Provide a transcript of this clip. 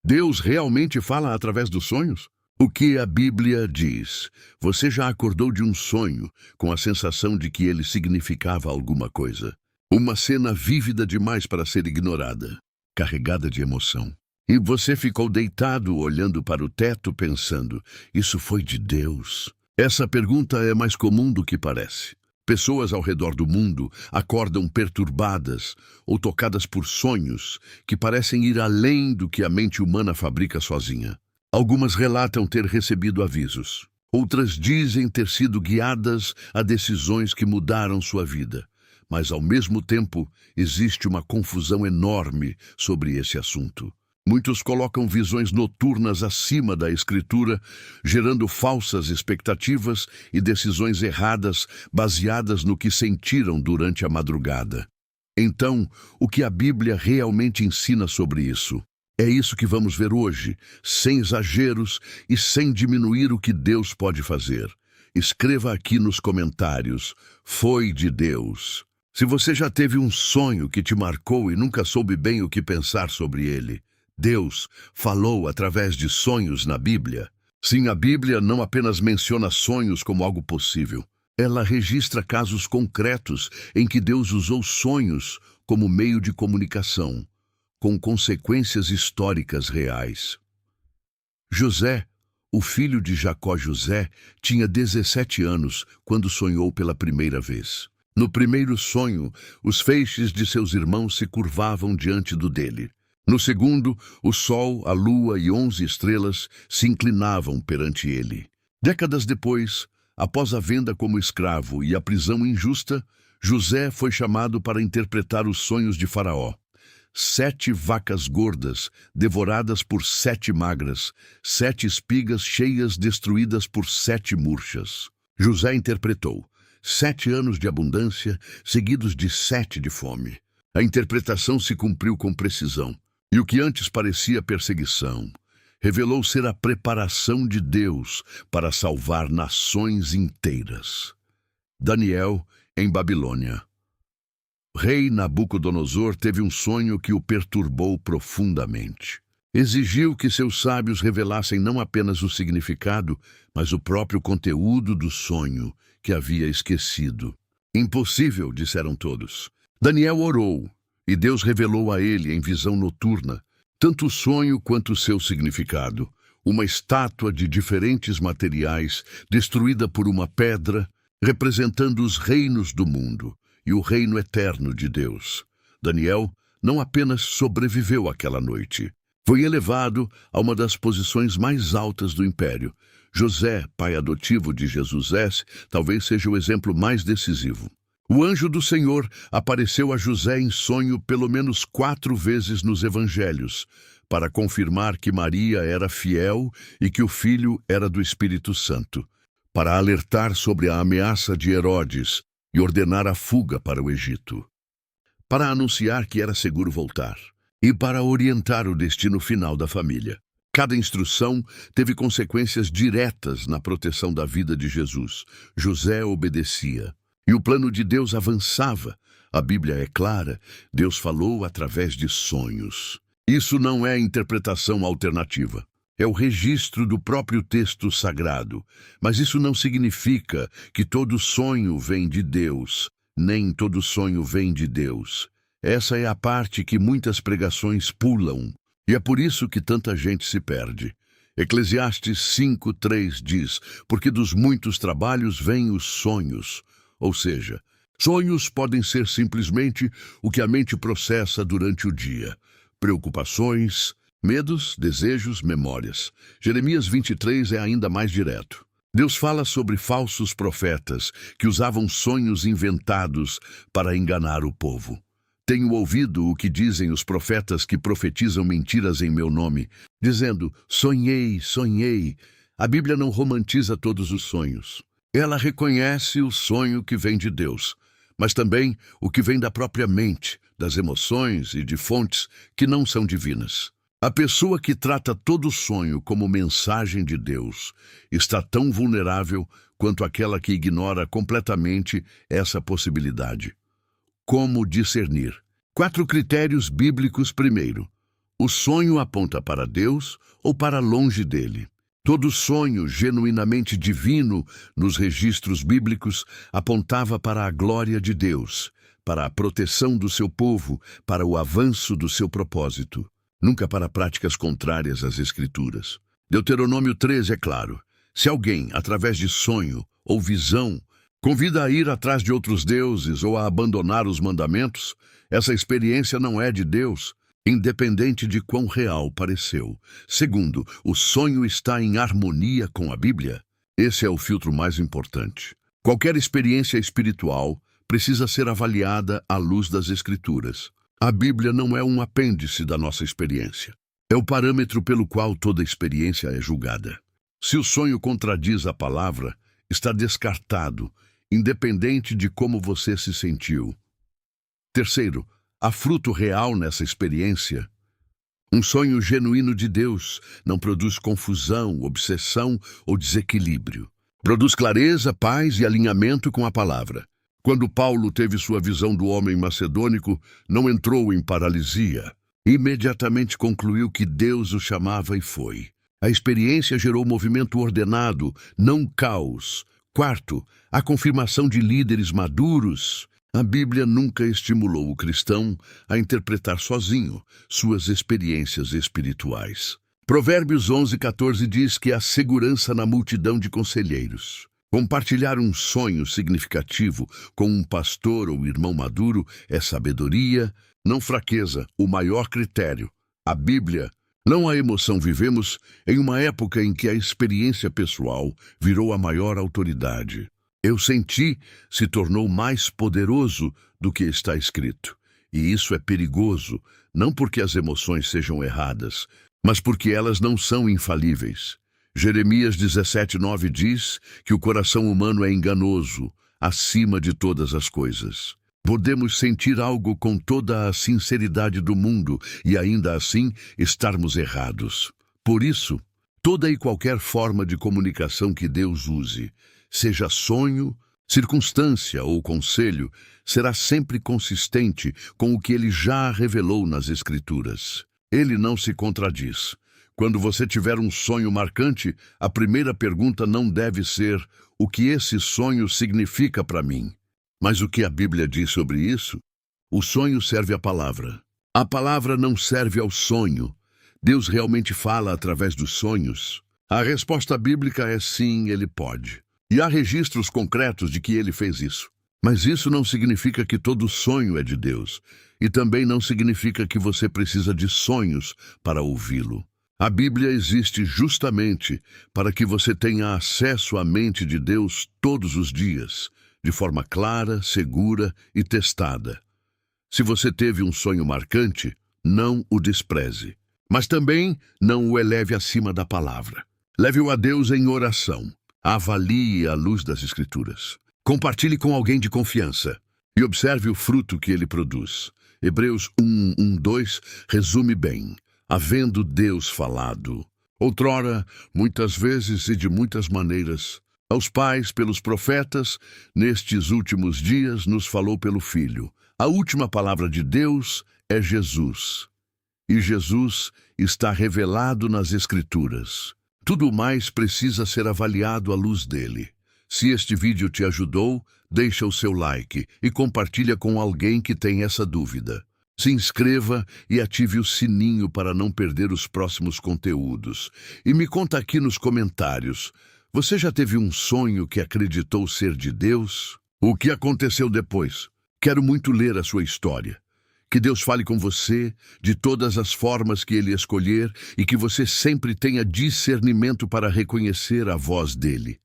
Deus realmente fala através dos sonhos? O que a Bíblia diz? Você já acordou de um sonho com a sensação de que ele significava alguma coisa? Uma cena vívida demais para ser ignorada, carregada de emoção. E você ficou deitado olhando para o teto pensando, isso foi de Deus? Essa pergunta é mais comum do que parece. Pessoas ao redor do mundo acordam perturbadas ou tocadas por sonhos que parecem ir além do que a mente humana fabrica sozinha. Algumas relatam ter recebido avisos. Outras dizem ter sido guiadas a decisões que mudaram sua vida. Mas, ao mesmo tempo, existe uma confusão enorme sobre esse assunto. Muitos colocam visões noturnas acima da Escritura, gerando falsas expectativas e decisões erradas baseadas no que sentiram durante a madrugada. Então, o que a Bíblia realmente ensina sobre isso? É isso que vamos ver hoje, sem exageros e sem diminuir o que Deus pode fazer. Escreva aqui nos comentários, foi de Deus. Se você já teve um sonho que te marcou e nunca soube bem o que pensar sobre ele, Deus falou através de sonhos na Bíblia. Sim, a Bíblia não apenas menciona sonhos como algo possível. Ela registra casos concretos em que Deus usou sonhos como meio de comunicação, com consequências históricas reais. José, o filho de Jacó José, tinha 17 anos quando sonhou pela primeira vez. No primeiro sonho, os feixes de seus irmãos se curvavam diante do dele. No segundo, o sol, a lua e 11 estrelas se inclinavam perante ele. Décadas depois, após a venda como escravo e a prisão injusta, José foi chamado para interpretar os sonhos de Faraó. 7 vacas gordas, devoradas por 7 magras, 7 espigas cheias destruídas por 7 murchas. José interpretou 7 anos de abundância, seguidos de 7 de fome. A interpretação se cumpriu com precisão. E o que antes parecia perseguição, revelou ser a preparação de Deus para salvar nações inteiras. Daniel, em Babilônia. Rei Nabucodonosor teve um sonho que o perturbou profundamente. Exigiu que seus sábios revelassem não apenas o significado, mas o próprio conteúdo do sonho que havia esquecido. Impossível, disseram todos. Daniel orou. E Deus revelou a ele, em visão noturna, tanto o sonho quanto o seu significado. Uma estátua de diferentes materiais, destruída por uma pedra, representando os reinos do mundo e o reino eterno de Deus. Daniel não apenas sobreviveu àquela noite. Foi elevado a uma das posições mais altas do império. José, pai adotivo de Jesus, talvez seja o exemplo mais decisivo. O anjo do Senhor apareceu a José em sonho pelo menos 4 vezes nos evangelhos, para confirmar que Maria era fiel e que o filho era do Espírito Santo, para alertar sobre a ameaça de Herodes e ordenar a fuga para o Egito, para anunciar que era seguro voltar e para orientar o destino final da família. Cada instrução teve consequências diretas na proteção da vida de Jesus. José obedecia. E o plano de Deus avançava. A Bíblia é clara, Deus falou através de sonhos. Isso não é interpretação alternativa. É o registro do próprio texto sagrado. Mas isso não significa que todo sonho vem de Deus, nem todo sonho vem de Deus. Essa é a parte que muitas pregações pulam. E é por isso que tanta gente se perde. Eclesiastes 5:3 diz, porque dos muitos trabalhos vêm os sonhos. Ou seja, sonhos podem ser simplesmente o que a mente processa durante o dia. Preocupações, medos, desejos, memórias. Jeremias 23 é ainda mais direto. Deus fala sobre falsos profetas que usavam sonhos inventados para enganar o povo. Tenho ouvido o que dizem os profetas que profetizam mentiras em meu nome, dizendo, sonhei, sonhei. A Bíblia não romantiza todos os sonhos. Ela reconhece o sonho que vem de Deus, mas também o que vem da própria mente, das emoções e de fontes que não são divinas. A pessoa que trata todo sonho como mensagem de Deus está tão vulnerável quanto aquela que ignora completamente essa possibilidade. Como discernir? 4 critérios bíblicos primeiro. O sonho aponta para Deus ou para longe dele. Todo sonho genuinamente divino nos registros bíblicos apontava para a glória de Deus, para a proteção do seu povo, para o avanço do seu propósito, nunca para práticas contrárias às Escrituras. Deuteronômio 13 é claro. Se alguém, através de sonho ou visão, convida a ir atrás de outros deuses ou a abandonar os mandamentos, essa experiência não é de Deus, independente de quão real pareceu. Segundo, o sonho está em harmonia com a Bíblia. Esse é o filtro mais importante. Qualquer experiência espiritual precisa ser avaliada à luz das Escrituras. A Bíblia não é um apêndice da nossa experiência. É o parâmetro pelo qual toda experiência é julgada. Se o sonho contradiz a palavra, está descartado, independente de como você se sentiu. Terceiro, há fruto real nessa experiência. Um sonho genuíno de Deus não produz confusão, obsessão ou desequilíbrio. Produz clareza, paz e alinhamento com a palavra. Quando Paulo teve sua visão do homem macedônico, não entrou em paralisia. Imediatamente concluiu que Deus o chamava e foi. A experiência gerou movimento ordenado, não caos. Quarto, a confirmação de líderes maduros. A Bíblia nunca estimulou o cristão a interpretar sozinho suas experiências espirituais. Provérbios 11:14 diz que há segurança na multidão de conselheiros. Compartilhar um sonho significativo com um pastor ou irmão maduro é sabedoria, não fraqueza, o maior critério. A Bíblia, não a emoção. Vivemos em uma época em que a experiência pessoal virou a maior autoridade. Eu senti se tornou mais poderoso do que está escrito. E isso é perigoso, não porque as emoções sejam erradas, mas porque elas não são infalíveis. Jeremias 17:9 diz que o coração humano é enganoso, acima de todas as coisas. Podemos sentir algo com toda a sinceridade do mundo e ainda assim estarmos errados. Por isso, toda e qualquer forma de comunicação que Deus use, seja sonho, circunstância ou conselho, será sempre consistente com o que Ele já revelou nas Escrituras. Ele não se contradiz. Quando você tiver um sonho marcante, a primeira pergunta não deve ser: o que esse sonho significa para mim? Mas o que a Bíblia diz sobre isso? O sonho serve à palavra. A palavra não serve ao sonho. Deus realmente fala através dos sonhos? A resposta bíblica é sim, Ele pode. E há registros concretos de que Ele fez isso. Mas isso não significa que todo sonho é de Deus. E também não significa que você precisa de sonhos para ouvi-lo. A Bíblia existe justamente para que você tenha acesso à mente de Deus todos os dias, de forma clara, segura e testada. Se você teve um sonho marcante, não o despreze. Mas também não o eleve acima da palavra. Leve-o a Deus em oração. Avalie à luz das Escrituras. Compartilhe com alguém de confiança e observe o fruto que ele produz. Hebreus 1:2 resume bem: havendo Deus falado, outrora, muitas vezes e de muitas maneiras, aos pais pelos profetas, nestes últimos dias nos falou pelo Filho. A última palavra de Deus é Jesus. E Jesus está revelado nas Escrituras. Tudo mais precisa ser avaliado à luz dele. Se este vídeo te ajudou, deixa o seu like e compartilha com alguém que tem essa dúvida. Se inscreva e ative o sininho para não perder os próximos conteúdos. E me conta aqui nos comentários, você já teve um sonho que acreditou ser de Deus? O que aconteceu depois? Quero muito ler a sua história. Que Deus fale com você de todas as formas que Ele escolher e que você sempre tenha discernimento para reconhecer a voz dele.